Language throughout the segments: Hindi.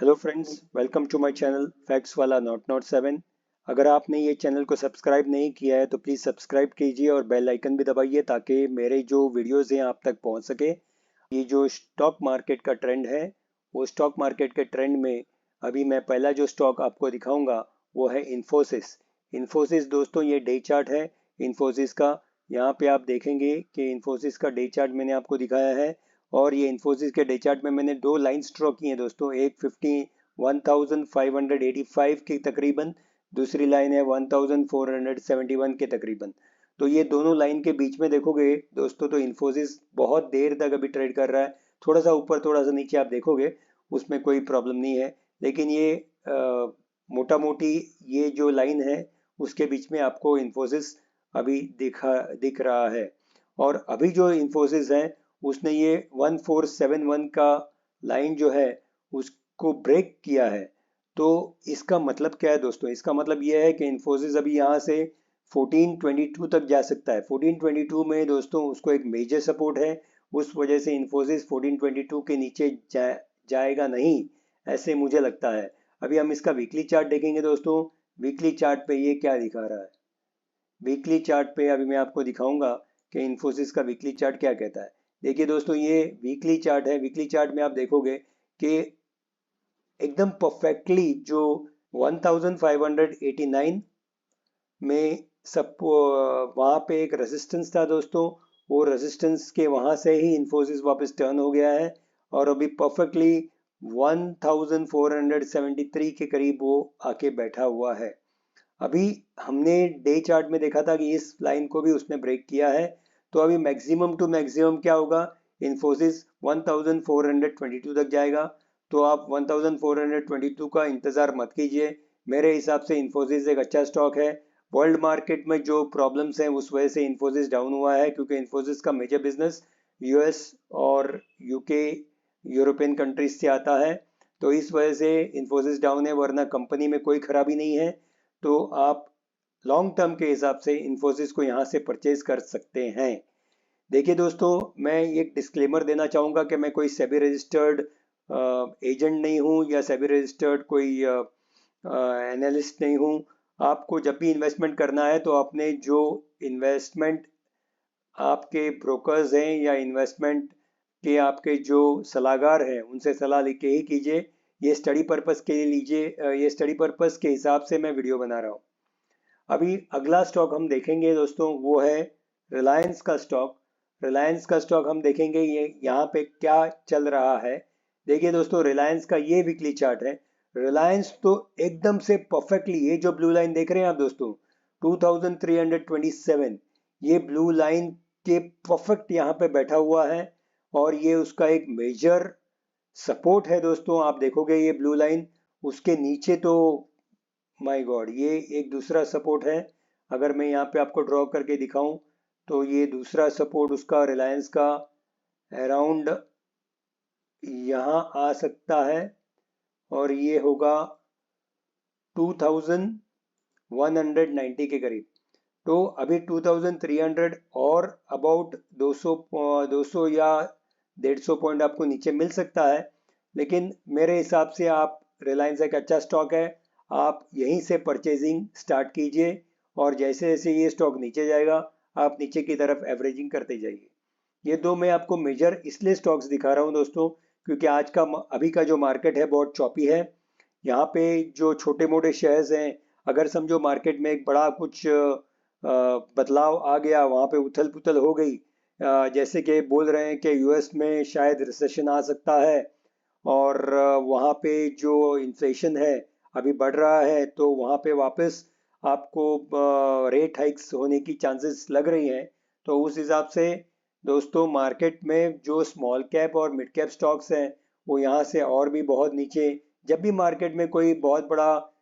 Hello friends, welcome to my channel facts वाला नॉट नॉट 7। अगर आपने ये चैनल को सब्सक्राइब नहीं किया है तो प्लीज़ सब्सक्राइब कीजिए और बेल आइकन भी दबाइए ताकि मेरे जो वीडियोस हैं आप तक पहुंच सके। ये जो स्टॉक मार्केट का ट्रेंड है, वो स्टॉक मार्केट के ट्रेंड में अभी मैं पहला जो स्टॉक आपको दिखाऊंगा वो है इन्फोसिस। इन्फोसिस दोस्तों, ये डे चार्ट है इन्फोसिस का। यहाँ पे आप देखेंगे कि इन्फोसिस का डे चार्ट मैंने आपको दिखाया है और ये इन्फोसिस के डे चार्ट में मैंने दो लाइंस ड्रॉ की हैं दोस्तों। एक 1585 के तकरीबन, दूसरी लाइन है 1471 के तकरीबन। तो ये दोनों लाइन के बीच में देखोगे दोस्तों तो इन्फोसिस बहुत देर तक अभी ट्रेड कर रहा है। थोड़ा सा ऊपर थोड़ा सा नीचे आप देखोगे, उसमें कोई प्रॉब्लम नहीं है। लेकिन ये मोटा मोटी ये जो लाइन है उसके बीच में आपको इन्फोसिस अभी दिख रहा है। और अभी जो इन्फोसिस है उसने ये 1471 का लाइन जो है उसको ब्रेक किया है। तो इसका मतलब क्या है दोस्तों? इसका मतलब यह है कि इन्फोसिस अभी यहाँ से 1422 तक जा सकता है। 1422 में दोस्तों उसको एक मेजर सपोर्ट है, उस वजह से इन्फोसिस 1422 के नीचे जाएगा नहीं, ऐसे मुझे लगता है। अभी हम इसका वीकली चार्ट देखेंगे दोस्तों। वीकली चार्ट पे ये क्या दिखा रहा है, वीकली चार्ट पे अभी मैं आपको दिखाऊंगा कि इन्फोसिस का वीकली चार्ट क्या कहता है। देखिए दोस्तों, ये वीकली चार्ट है। वीकली चार्ट में आप देखोगे कि एकदम परफेक्टली जो 1589 में सब वहाँ पे एक रेजिस्टेंस था दोस्तों, वो रेजिस्टेंस के वहाँ से ही इन्फोसिस वापस टर्न हो गया है और अभी परफेक्टली 1473 के करीब वो आके बैठा हुआ है। अभी हमने डे चार्ट में देखा था कि इस लाइन को भी उसने ब्रेक किया है। तो अभी मैक्सिमम टू मैक्सिमम क्या होगा, इन्फोसिस 1422 तक जाएगा। तो आप 1422 का इंतज़ार मत कीजिए। मेरे हिसाब से इन्फोसिस एक अच्छा स्टॉक है। वर्ल्ड मार्केट में जो प्रॉब्लम्स हैं उस वजह से इन्फोसिस डाउन हुआ है, क्योंकि इन्फोसिस का मेजर बिजनेस यूएस और यूके यूरोपियन कंट्रीज से आता है। तो इस वजह से इन्फोसिस डाउन है, वरना कंपनी में कोई खराबी नहीं है। तो आप लॉन्ग टर्म के हिसाब से इन्फोसिस को यहाँ से परचेज कर सकते हैं। देखिए दोस्तों, मैं एक डिस्क्लेमर देना चाहूँगा कि मैं कोई सेबी रजिस्टर्ड एजेंट नहीं हूँ या सेबी रजिस्टर्ड कोई एनालिस्ट नहीं हूँ। आपको जब भी इन्वेस्टमेंट करना है तो आपने जो इन्वेस्टमेंट आपके ब्रोकर्स हैं या इन्वेस्टमेंट के आपके जो सलाहकार हैं उनसे सलाह लेके ही कीजिए। ये स्टडी पर्पस के लिए लीजिए, ये स्टडी पर्पस के हिसाब से मैं वीडियो बना रहा हूँ। अभी अगला स्टॉक हम देखेंगे दोस्तों, वो है रिलायंस का स्टॉक। रिलायंस का स्टॉक हम देखेंगे ये यहाँ पे क्या चल रहा है। देखिए दोस्तों, रिलायंस का ये वीकली चार्ट है। रिलायंस तो एकदम से परफेक्टली, ये जो ब्लू लाइन देख रहे हैं आप दोस्तों 2327, ये ब्लू लाइन के परफेक्ट यहाँ पे बैठा हुआ है और ये उसका एक मेजर सपोर्ट है दोस्तों। आप देखोगे ये ब्लू लाइन, उसके नीचे तो माय गॉड, ये एक दूसरा सपोर्ट है। अगर मैं यहाँ पे आपको ड्रॉ करके दिखाऊं तो ये दूसरा सपोर्ट उसका रिलायंस का अराउंड यहाँ आ सकता है और ये होगा 2190 के करीब। तो अभी 2300 और अबाउट 200 या 150 पॉइंट आपको नीचे मिल सकता है। लेकिन मेरे हिसाब से आप, रिलायंस एक अच्छा स्टॉक है, आप यहीं से परचेजिंग स्टार्ट कीजिए और जैसे जैसे ये स्टॉक नीचे जाएगा आप नीचे की तरफ एवरेजिंग करते जाइए। ये दो मैं आपको मेजर इसलिए स्टॉक्स दिखा रहा हूँ दोस्तों, क्योंकि आज का अभी का जो मार्केट है बहुत चॉपी है। यहाँ पे जो छोटे मोटे शेयर्स हैं, अगर समझो मार्केट में एक बड़ा कुछ बदलाव आ गया, वहाँ पे उथल पुथल हो गई, जैसे कि बोल रहे हैं कि यूएस में शायद रिसेशन आ सकता है और वहाँ पे जो इन्फ्लेशन है अभी बढ़ रहा है, तो वहाँ पे वापस आपको रेट हाइक्स होने की चांसेस लग रही हैं। तो उस हिसाब से दोस्तों, मार्केट में जो स्मॉल कैप और मिड कैप स्टॉक्स हैं वो यहाँ से और भी बहुत नीचे। जब भी मार्केट में कोई बहुत बड़ा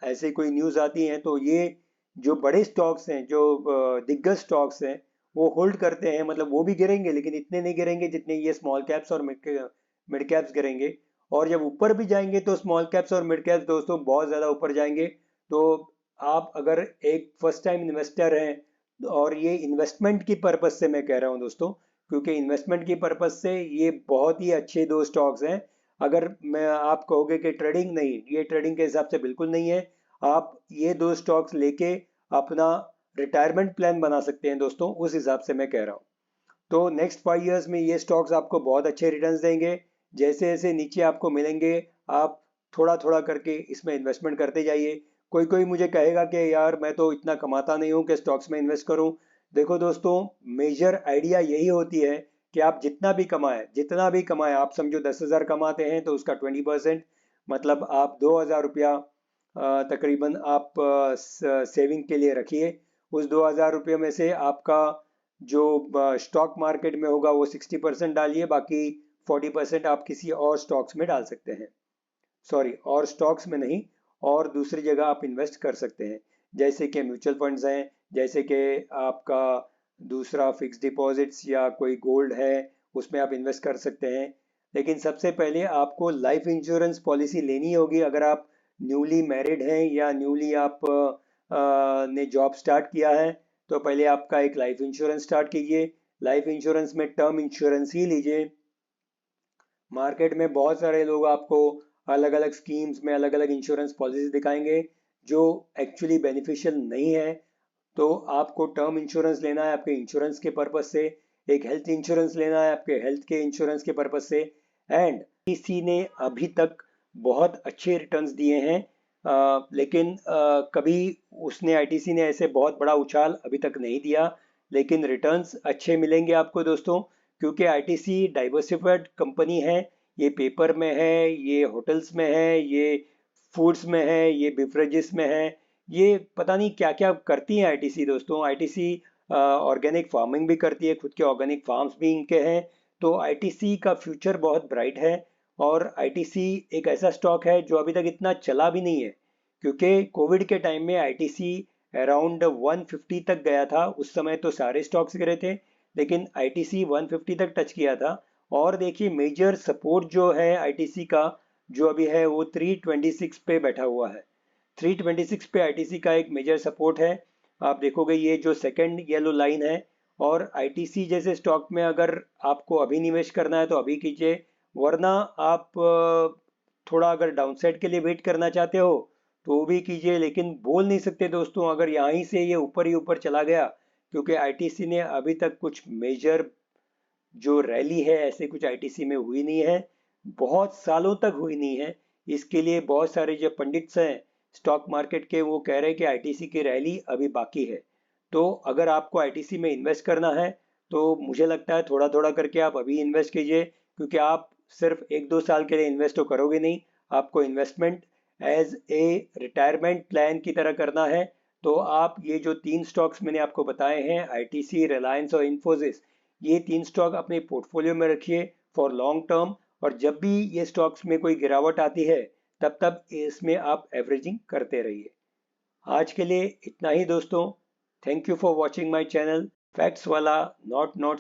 ऐसे कोई न्यूज़ आती है तो ये जो बड़े स्टॉक्स हैं, जो दिग्गज स्टॉक्स हैं, वो होल्ड करते हैं। मतलब वो भी गिरेंगे लेकिन इतने नहीं गिरेंगे जितने ये स्मॉल कैप्स और मिड कैप्स गिरेंगे। और जब ऊपर भी जाएंगे तो स्मॉल कैप्स और मिड कैप्स दोस्तों बहुत ज़्यादा ऊपर जाएंगे। तो आप अगर एक फर्स्ट टाइम इन्वेस्टर हैं, और ये इन्वेस्टमेंट की पर्पज़ से मैं कह रहा हूँ दोस्तों, क्योंकि इन्वेस्टमेंट की पर्पज़ से ये बहुत ही अच्छे दो स्टॉक्स हैं। अगर मैं आप कहोगे कि ट्रेडिंग नहीं, ये ट्रेडिंग के हिसाब से बिल्कुल नहीं है। आप ये 2 स्टॉक्स लेके अपना रिटायरमेंट प्लान बना सकते हैं दोस्तों, उस हिसाब से मैं कह रहा हूँ। तो नेक्स्ट 5 इयर्स में ये स्टॉक्स आपको बहुत अच्छे रिटर्न्स देंगे। जैसे जैसे नीचे आपको मिलेंगे, आप थोड़ा थोड़ा करके इसमें इन्वेस्टमेंट करते जाइए। कोई कोई मुझे कहेगा कि यार मैं तो इतना कमाता नहीं हूँ कि स्टॉक्स में इन्वेस्ट करूँ। देखो दोस्तों, मेजर आइडिया यही होती है कि आप जितना भी कमाएं, आप समझो 10,000 कमाते हैं तो उसका 20%, मतलब आप 2,000 रुपया तकरीबन आप सेविंग के लिए रखिए। उस 2,000 रुपये में से आपका जो स्टॉक मार्केट में होगा वो 60% डालिए, बाकी 40% आप किसी और स्टॉक्स में डाल सकते हैं। सॉरी, और स्टॉक्स में नहीं, और दूसरी जगह आप इन्वेस्ट कर सकते हैं, जैसे कि म्यूचुअल फंड्स हैं, जैसे कि आपका दूसरा फिक्स डिपॉजिट्स या कोई गोल्ड है, उसमें आप इन्वेस्ट कर सकते हैं। लेकिन सबसे पहले आपको लाइफ इंश्योरेंस पॉलिसी लेनी होगी। अगर आप न्यूली मैरिड हैं या न्यूली आप ने जॉब स्टार्ट किया है, तो पहले आपका एक लाइफ इंश्योरेंस स्टार्ट कीजिए। लाइफ इंश्योरेंस में टर्म इंश्योरेंस ही लीजिए। मार्केट में बहुत सारे लोग आपको अलग अलग स्कीम्स में अलग अलग इंश्योरेंस पॉलिसी दिखाएंगे जो एक्चुअली बेनिफिशियल नहीं है। तो आपको टर्म इंश्योरेंस लेना है आपके इंश्योरेंस के पर्पज से, एक हेल्थ इंश्योरेंस लेना है आपके हेल्थ के इंश्योरेंस के पर्पज से। एंड आईटीसी ने अभी तक बहुत अच्छे रिटर्न्स दिए हैं, लेकिन कभी उसने आईटीसी ने ऐसे बहुत बड़ा उछाल अभी तक नहीं दिया, लेकिन रिटर्न्स अच्छे मिलेंगे आपको दोस्तों, क्योंकि आईटीसी डाइवर्सिफाइड कंपनी है। ये पेपर में है, ये होटल्स में है, ये फूड्स में है, ये बिवरेजेस में है, ये पता नहीं क्या क्या करती है आईटीसी दोस्तों। आईटीसी ऑर्गेनिक फार्मिंग भी करती है, खुद के ऑर्गेनिक फार्म्स भी इनके हैं। तो आईटीसी का फ्यूचर बहुत ब्राइट है। और आईटीसी एक ऐसा स्टॉक है जो अभी तक इतना चला भी नहीं है, क्योंकि कोविड के टाइम में आईटीसी अराउंड 150 तक गया था। उस समय तो सारे स्टॉक्स गिरे थे, लेकिन आईटीसी 150 तक टच किया था। और देखिए, मेजर सपोर्ट जो है आईटीसी का जो अभी है वो 326 पे बैठा हुआ है। 326 पे आईटीसी का एक मेजर सपोर्ट है। आप देखोगे ये जो सेकंड येलो लाइन है। और आईटीसी जैसे स्टॉक में अगर आपको अभी निवेश करना है तो अभी कीजिए, वरना आप थोड़ा अगर डाउनसाइड के लिए वेट करना चाहते हो तो वो भी कीजिए। लेकिन बोल नहीं सकते दोस्तों, अगर यहीं से ये ऊपर ही ऊपर चला गया, क्योंकि आईटीसी ने अभी तक कुछ मेजर जो रैली है ऐसे कुछ आईटीसी में हुई नहीं है, बहुत सालों तक हुई नहीं है। इसके लिए बहुत सारे जो पंडित्स हैं स्टॉक मार्केट के, वो कह रहे हैं कि आईटीसी की रैली अभी बाकी है। तो अगर आपको आईटीसी में इन्वेस्ट करना है तो मुझे लगता है थोड़ा थोड़ा करके आप अभी इन्वेस्ट कीजिए, क्योंकि आप सिर्फ 1-2 साल के लिए इन्वेस्ट तो करोगे नहीं, आपको investment as a retirement plan की तरह करना है। तो आप ये जो 3 स्टॉक्स मैंने आपको बताए हैं, आईटीसी, रिलायंस और इन्फोसिस, ये 3 स्टॉक अपने पोर्टफोलियो में रखिए फॉर लॉन्ग टर्म। और जब भी ये स्टॉक्स में कोई गिरावट आती है, तब तब इसमें आप एवरेजिंग करते रहिए। आज के लिए इतना ही दोस्तों। Thank you for watching my channel facts वाला नॉट 7।